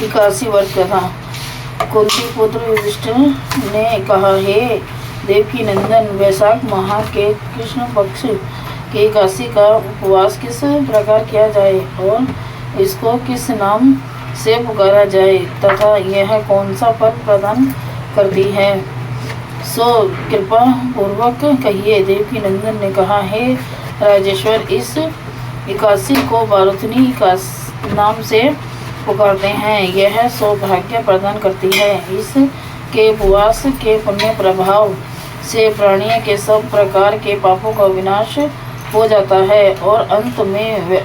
81 वर्ष का था। कुंती पुत्र युधिष्ठिर ने कहा, हे देवकी नंदन, वैशाख माह के कृष्ण पक्ष के 81 का उपवास किस प्रकार किया जाए और इसको किस नाम से पुकारा जाए तथा यह कौन सा फल प्रदान करती है, सो कृपा पूर्वक कहिए। देवकी नंदन ने कहा, हे राजेश्वर, इस 81 को वारुणी का नाम से पुकारते हैं। यह सौभाग्य प्रदान करती है। इसके उपवास के पुण्य प्रभाव से प्राणी के सब प्रकार के पापों का विनाश हो जाता है और अंत में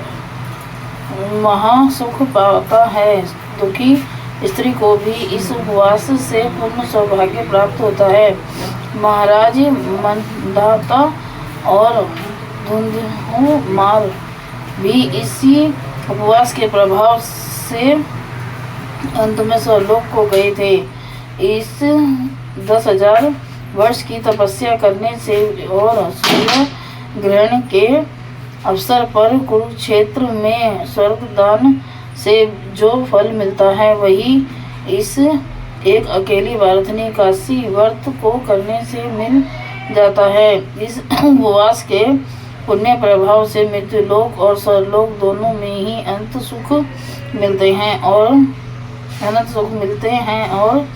महासुख पाता है। दुखी स्त्री को भी इस उपवास से पूर्ण सौभाग्य प्राप्त होता है। महाराज मंदाता और धुंधुमार भी इसी उपवास के प्रभाव से अंत में स्वर्लोक को गए थे। इस 10,000 वर्ष की तपस्या करने से और सूर्य ग्रहण के अवसर पर कुरुक्षेत्र में स्वर्गदान से जो फल मिलता है, वही इस एक अकेली वारुणी काशी व्रत को करने से मिल जाता है। इस उपवास के पुण्य प्रभाव से मृत्युलोक और स्वर्गलोक दोनों में ही अनंत सुख मिलते हैं और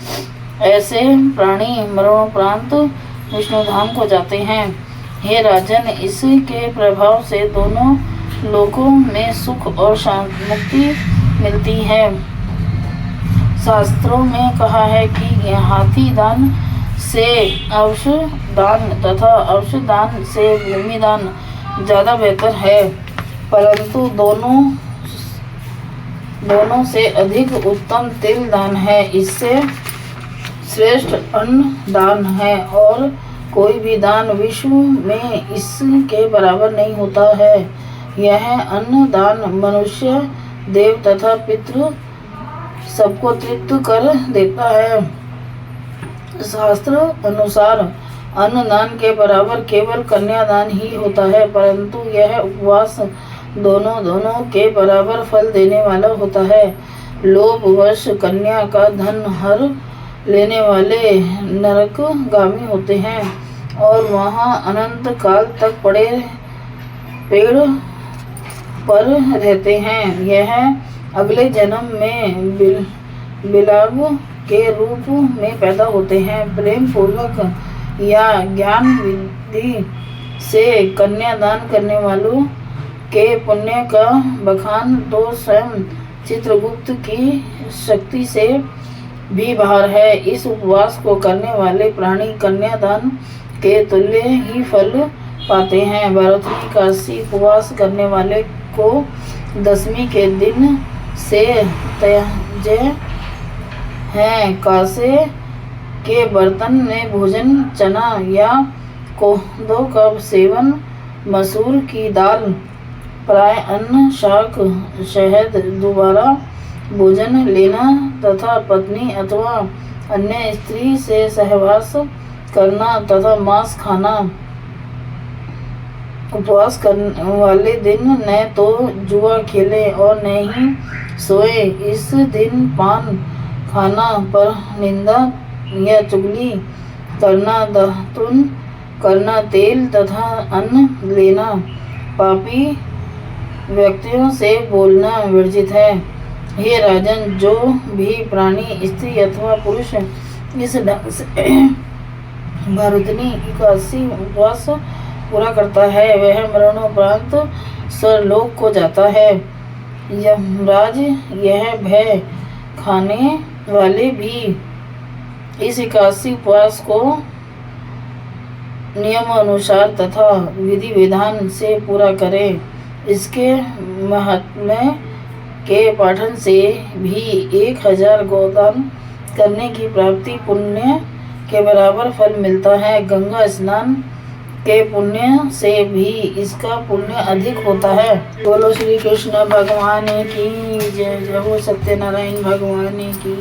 ऐसे प्राणी मरणोपरांत विष्णुधाम को जाते हैं। हे राजन, इसके प्रभाव से दोनों लोकों में सुख और मुक्ति मिलती है। शास्त्रों में कहा है कि हाथी दान से औषधान तथा औषधान से भूमिदान ज़्यादा बेहतर है, परंतु दोनों से अधिक उत्तम तिल दान है। इससे श्रेष्ठ अन्न दान है और कोई भी दान विश्व में इसके बराबर नहीं होता है। यह अन्न दान मनुष्य, देव तथा पितृ सबको तृप्त कर देता है। शास्त्र अनुसार अन्नदान के बराबर केवल कन्यादान ही होता है, परंतु यह उपवास दोनों के बराबर फल देने वाला होता है। लोभवश कन्या का धन हर लेने वाले नरकगामी होते हैं और वहाँ अनंत काल तक पेड़ पर रहते हैं। यह अगले जन्म में बिलाव के रूप में पैदा होते हैं। प्रेम पूर्वक या ज्ञान विधि से कन्यादान करने वालों के पुण्य का बखान तो स्वयं चित्रगुप्त की शक्ति से भी बाहर है। इस उपवास को करने वाले प्राणी कन्यादान के तुल्य ही फल पाते हैं। वारुणी काशी उपवास करने वाले को 10वीं के दिन से त्याज्य है। कासे के बर्तन में भोजन चना या कोदो का सेवन, मसूर की दाल, प्राय अन्न, शाक, शहद दोबारा भोजन लेना तथा पत्नी अथवा अन्य स्त्री से सहवास करना तथा मांस खाना। उपवास करने वाले दिन न तो जुआ खेले और न ही सोए। इस दिन पान खाना, पर निंदा या चुगली करना, दातुन करना, तेल तथा अन्न लेना, पापी व्यक्तियों से बोलना वर्जित है। हे राजन, जो भी प्राणी स्त्री अथवा पुरुष इस ढंग से वारुणी काशी उपवास पूरा करता है, वह मरणोपरांत स्वर्लोक को जाता है। यमराज यह भय खाने वाले भी इस 81 उपवास को नियम अनुसार तथा विधि विधान से पूरा करें। इसके महात्म्य के पाठन से भी 1000 गोदान करने की प्राप्ति पुण्य के बराबर फल मिलता है। गंगा स्नान के पुण्य से भी इसका पुण्य अधिक होता है। बोलो श्री कृष्ण भगवान की जय। जय हो सत्यनारायण भगवान की।